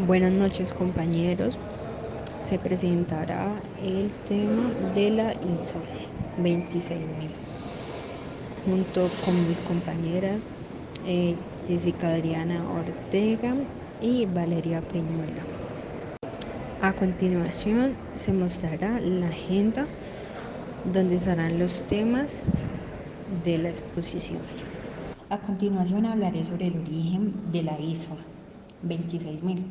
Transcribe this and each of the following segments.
Buenas noches, compañeros. Se presentará el tema de la ISO 26000 junto con mis compañeras Jessica Adriana Ortega y Valeria Peñuela. A continuación se mostrará la agenda donde estarán los temas de la exposición. A continuación hablaré sobre el origen de la ISO 26000.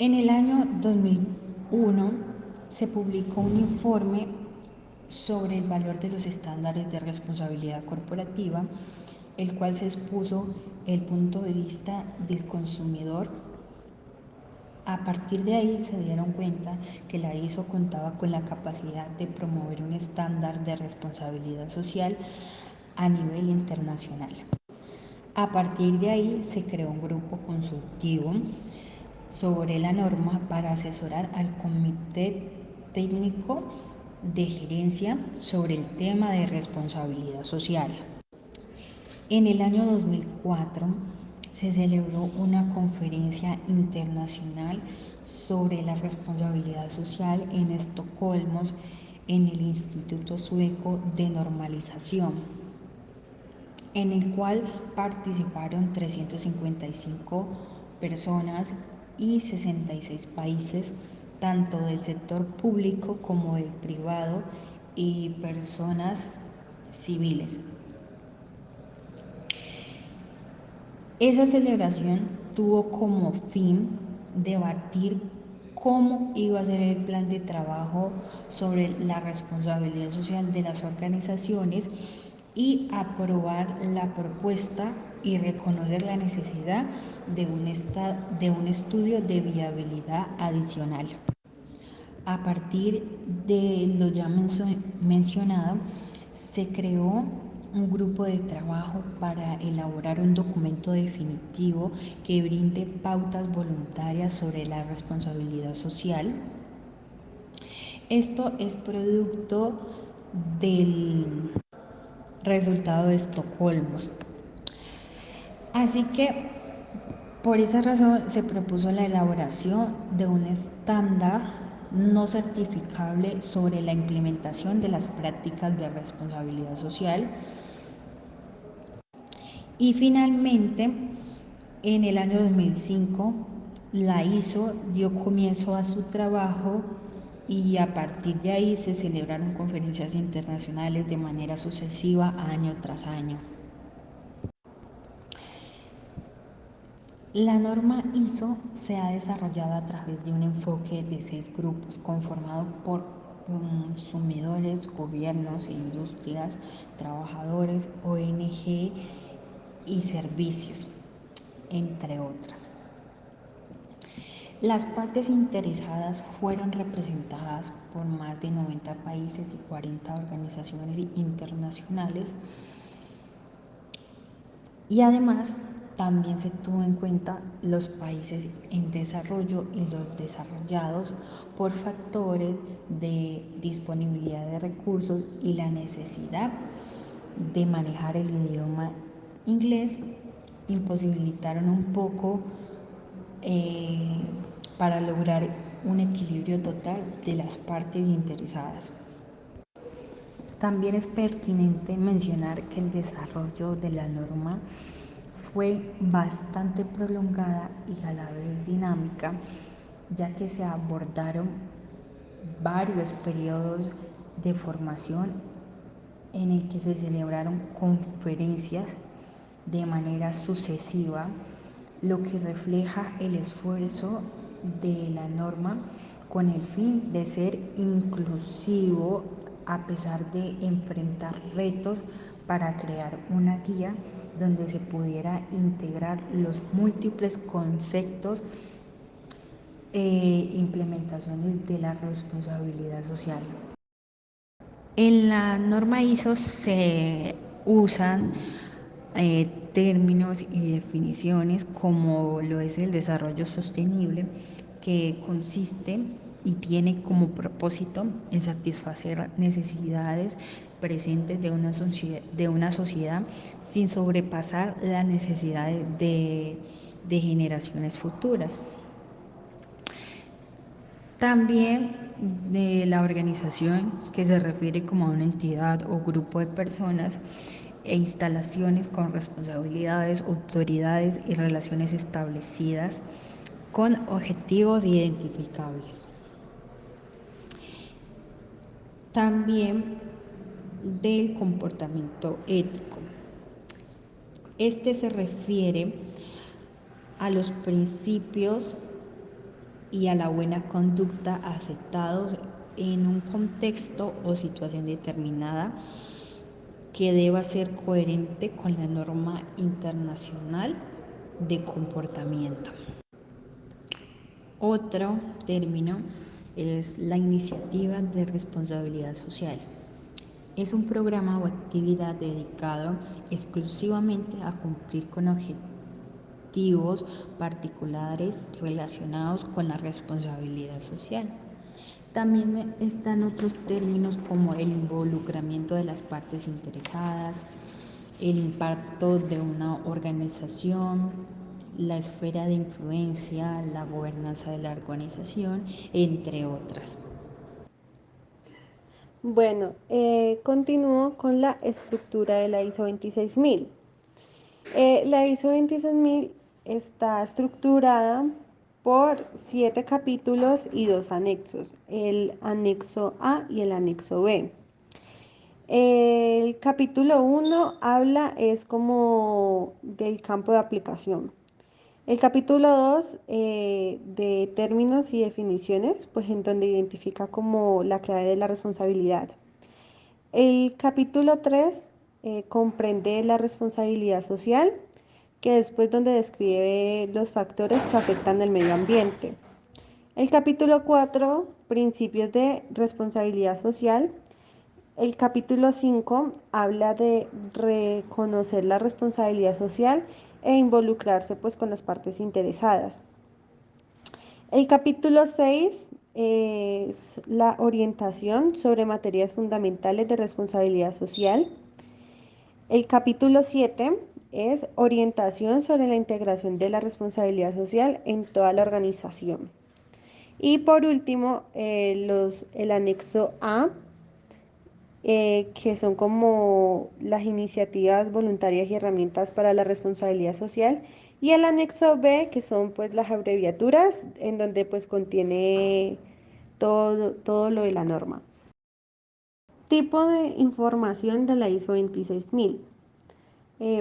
En el año 2001 se publicó un informe sobre el valor de los estándares de responsabilidad corporativa, el cual se expuso el punto de vista del consumidor. A partir de ahí se dieron cuenta que la ISO contaba con la capacidad de promover un estándar de responsabilidad social a nivel internacional. A partir de ahí se creó un grupo consultivo sobre la norma para asesorar al Comité Técnico de Gerencia sobre el tema de responsabilidad social. En el año 2004 se celebró una conferencia internacional sobre la responsabilidad social en Estocolmo, en el Instituto Sueco de Normalización, en el cual participaron 355 personas y 66 países, tanto del sector público como del privado y personas civiles. Esa celebración tuvo como fin debatir cómo iba a ser el plan de trabajo sobre la responsabilidad social de las organizaciones y aprobar la propuesta y reconocer la necesidad de un estudio de viabilidad adicional. A partir de lo ya mencionado, se creó un grupo de trabajo para elaborar un documento definitivo que brinde pautas voluntarias sobre la responsabilidad social. Esto es producto del resultado de Estocolmo. Así que por esa razón se propuso la elaboración de un estándar no certificable sobre la implementación de las prácticas de responsabilidad social. Y finalmente, en el año 2005, la ISO dio comienzo a su trabajo y a partir de ahí se celebraron conferencias internacionales de manera sucesiva año tras año. La norma ISO se ha desarrollado a través de un enfoque de 6 grupos conformado por consumidores, gobiernos, industrias, trabajadores, ONG y servicios, entre otras. Las partes interesadas fueron representadas por más de 90 países y 40 organizaciones internacionales y además también se tuvo en cuenta los países en desarrollo y los desarrollados por factores de disponibilidad de recursos y la necesidad de manejar el idioma inglés imposibilitaron un poco para lograr un equilibrio total de las partes interesadas. También es pertinente mencionar que el desarrollo de la norma fue bastante prolongada y a la vez dinámica, ya que se abordaron varios periodos de formación en el que se celebraron conferencias de manera sucesiva, lo que refleja el esfuerzo de la norma con el fin de ser inclusivo a pesar de enfrentar retos para crear una guía donde se pudiera integrar los múltiples conceptos e implementaciones de la responsabilidad social. En la norma ISO se usan términos y definiciones como lo es el desarrollo sostenible, que consiste y tiene como propósito en satisfacer necesidades presentes de una sociedad sin sobrepasar las necesidades de generaciones futuras. También de la organización, que se refiere como a una entidad o grupo de personas e instalaciones con responsabilidades, autoridades y relaciones establecidas con objetivos identificables. También del comportamiento ético. Este se refiere a los principios y a la buena conducta aceptados en un contexto o situación determinada que deba ser coherente con la norma internacional de comportamiento. Otro término es la iniciativa de responsabilidad social. Es un programa o actividad dedicado exclusivamente a cumplir con objetivos particulares relacionados con la responsabilidad social. También están otros términos como el involucramiento de las partes interesadas, el impacto de una organización, la esfera de influencia, la gobernanza de la organización, entre otras. Bueno, continúo con la estructura de la ISO 26000. La ISO 26000 está estructurada por 7 capítulos y 2 anexos, el anexo A y el anexo B. El capítulo 1 habla es como del campo de aplicación. El capítulo 2 de términos y definiciones, pues en donde identifica como la clave de la responsabilidad. El capítulo 3 comprende la responsabilidad social, que después donde describe los factores que afectan el medio ambiente. El capítulo 4, principios de responsabilidad social. El capítulo 5 habla de reconocer la responsabilidad social e involucrarse pues con las partes interesadas. El capítulo 6 es la orientación sobre materias fundamentales de responsabilidad social. El capítulo 7 es orientación sobre la integración de la responsabilidad social en toda la organización. Y por último, el anexo A, que son como las iniciativas voluntarias y herramientas para la responsabilidad social, y el anexo B, que son pues las abreviaturas, en donde pues contiene todo lo de la norma. Tipo de información de la ISO 26000.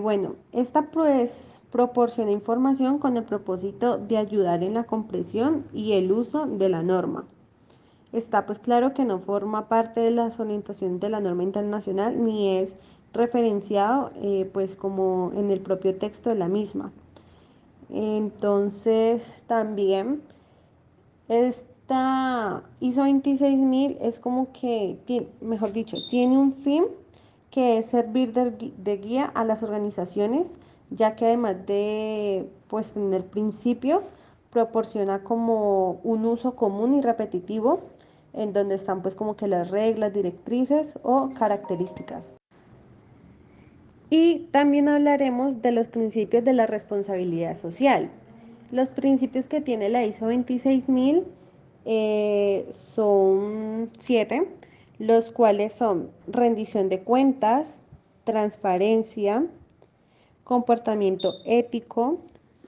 Bueno, esta pues proporciona información con el propósito de ayudar en la comprensión y el uso de la norma. Está pues claro que no forma parte de las orientaciones de la norma internacional ni es referenciado pues como en el propio texto de la misma. Entonces también esta ISO 26000 es como que, mejor dicho, tiene un fin que es servir de guía a las organizaciones, ya que además de pues tener principios, proporciona como un uso común y repetitivo en donde están pues como que las reglas, directrices o características. Y también hablaremos de los principios de la responsabilidad social. Los principios que tiene la ISO 26000 son 7, los cuales son rendición de cuentas, transparencia, comportamiento ético,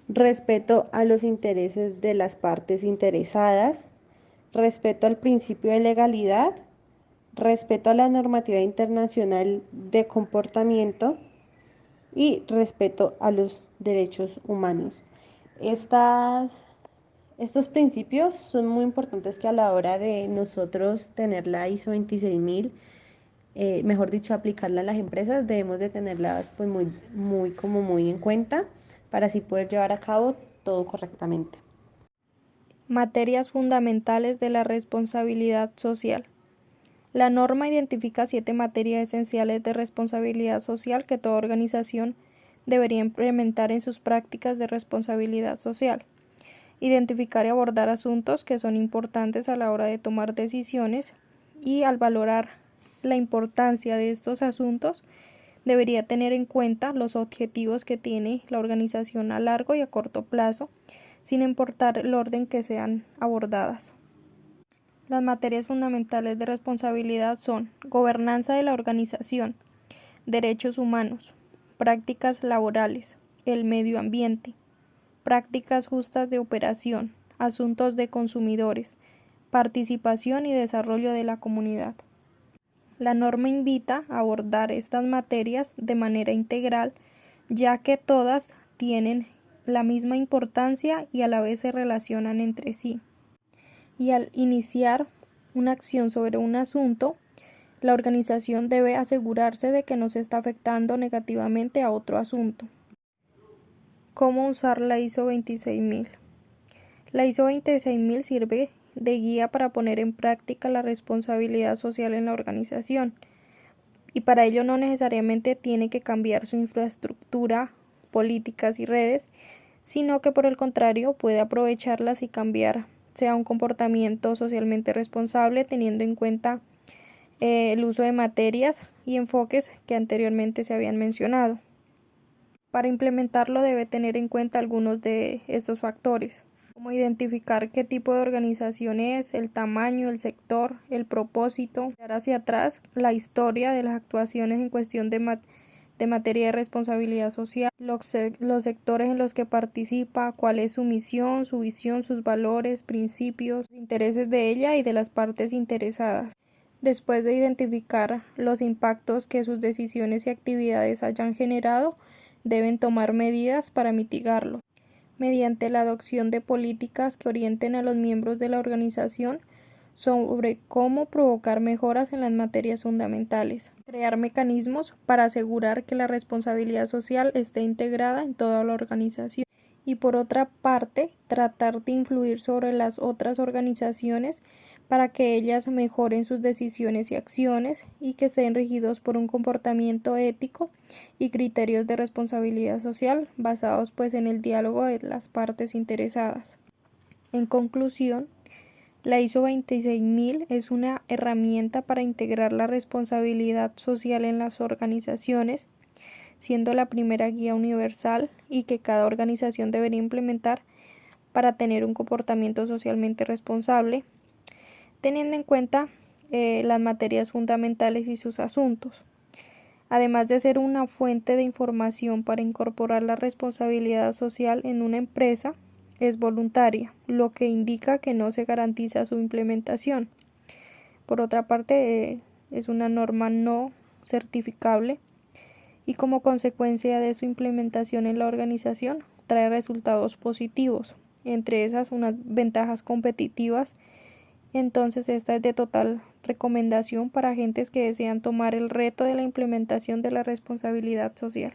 respeto a los intereses de las partes interesadas, respeto al principio de legalidad, respeto a la normativa internacional de comportamiento y respeto a los derechos humanos. Estos principios son muy importantes que a la hora de nosotros tener la ISO 26000, mejor dicho, aplicarla a las empresas, debemos de tenerlas pues muy en cuenta para así poder llevar a cabo todo correctamente. Materias fundamentales de la responsabilidad social. La norma identifica 7 materias esenciales de responsabilidad social que toda organización debería implementar en sus prácticas de responsabilidad social. Identificar y abordar asuntos que son importantes a la hora de tomar decisiones y al valorar la importancia de estos asuntos, debería tener en cuenta los objetivos que tiene la organización a largo y a corto plazo, sin importar el orden que sean abordadas. Las materias fundamentales de responsabilidad son gobernanza de la organización, derechos humanos, prácticas laborales, el medio ambiente, prácticas justas de operación, asuntos de consumidores, participación y desarrollo de la comunidad. La norma invita a abordar estas materias de manera integral, ya que todas tienen la misma importancia y a la vez se relacionan entre sí. Y al iniciar una acción sobre un asunto, la organización debe asegurarse de que no se está afectando negativamente a otro asunto. ¿Cómo usar la ISO 26000? La ISO 26000 sirve de guía para poner en práctica la responsabilidad social en la organización, y para ello no necesariamente tiene que cambiar su infraestructura, políticas y redes, sino que por el contrario puede aprovecharlas y cambiar sea un comportamiento socialmente responsable, teniendo en cuenta el uso de materias y enfoques que anteriormente se habían mencionado. Para implementarlo debe tener en cuenta algunos de estos factores, como identificar qué tipo de organización es, el tamaño, el sector, el propósito, mirar hacia atrás la historia de las actuaciones en cuestión de materia de responsabilidad social, los sectores en los que participa, cuál es su misión, su visión, sus valores, principios, intereses de ella y de las partes interesadas. Después de identificar los impactos que sus decisiones y actividades hayan generado, deben tomar medidas para mitigarlo, mediante la adopción de políticas que orienten a los miembros de la organización sobre cómo provocar mejoras en las materias fundamentales, crear mecanismos para asegurar que la responsabilidad social esté integrada en toda la organización y, por otra parte, tratar de influir sobre las otras organizaciones para que ellas mejoren sus decisiones y acciones y que estén regidos por un comportamiento ético y criterios de responsabilidad social basados en el diálogo de las partes interesadas. En conclusión, la ISO 26000 es una herramienta para integrar la responsabilidad social en las organizaciones, siendo la primera guía universal y que cada organización debería implementar para tener un comportamiento socialmente responsable, teniendo en cuenta las materias fundamentales y sus asuntos. Además de ser una fuente de información para incorporar la responsabilidad social en una empresa, es voluntaria, lo que indica que no se garantiza su implementación. Por otra parte, es una norma no certificable y como consecuencia de su implementación en la organización trae resultados positivos, entre esas unas ventajas competitivas. Entonces esta es de total recomendación para agentes que desean tomar el reto de la implementación de la responsabilidad social.